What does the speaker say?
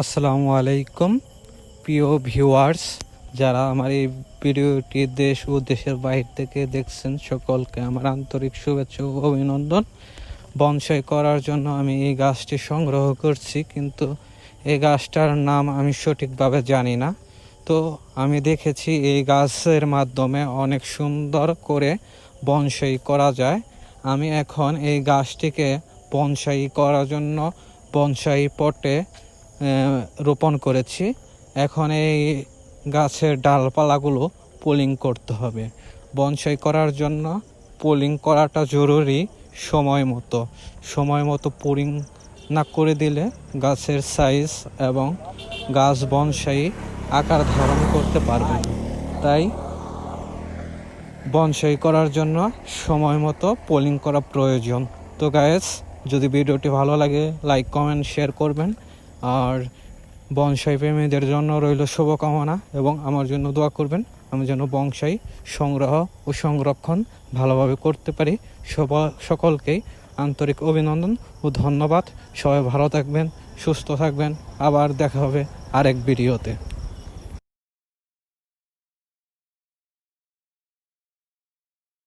আসসালামু আলাইকুম প্রিয় ভিউয়ার্স, যারা আমার এই ভিডিওটি দেশ ও দেশের বাইরে থেকে দেখছেন সকলকে আমার আন্তরিক শুভেচ্ছা ও অভিনন্দন। বনসাই করার জন্য আমি এই গাছটি সংগ্রহ করছি, কিন্তু এই গাছটার নাম আমি সঠিকভাবে জানি না। তো আমি দেখেছি এই গাছের মাধ্যমে অনেক সুন্দর করে বনসাই করা যায়। আমি এখন এই গাছটিকে বনসাই করার জন্য বনসাই পটে রোপণ করেছি। এখন এই গাছের ডালপালাগুলো পোলিং করতে হবে। বনসাই করার জন্য পোলিং করাটা জরুরি। সময় মতো পোলিং না করে দিলে গাছের সাইজ এবং গাছ বনসাই আকার ধারণ করতে পারবে না। তাই বনসাই করার জন্য সময় মতো পোলিং করা প্রয়োজন। তো গাইস, যদি ভিডিওটি ভালো লাগে লাইক কমেন্ট শেয়ার করবেন, আর বনসাই প্রেমীদের জন্য রইল শুভকামনা এবং আমার জন্য দোয়া করবেন, আমি যেন বনসাই সংগ্রহ ও সংরক্ষণ ভালোভাবে করতে পারি। সকলকেই আন্তরিক অভিনন্দন ও ধন্যবাদ। সবাই ভালো থাকবেন, সুস্থ থাকবেন। আবার দেখা হবে আরেক ভিডিওতে।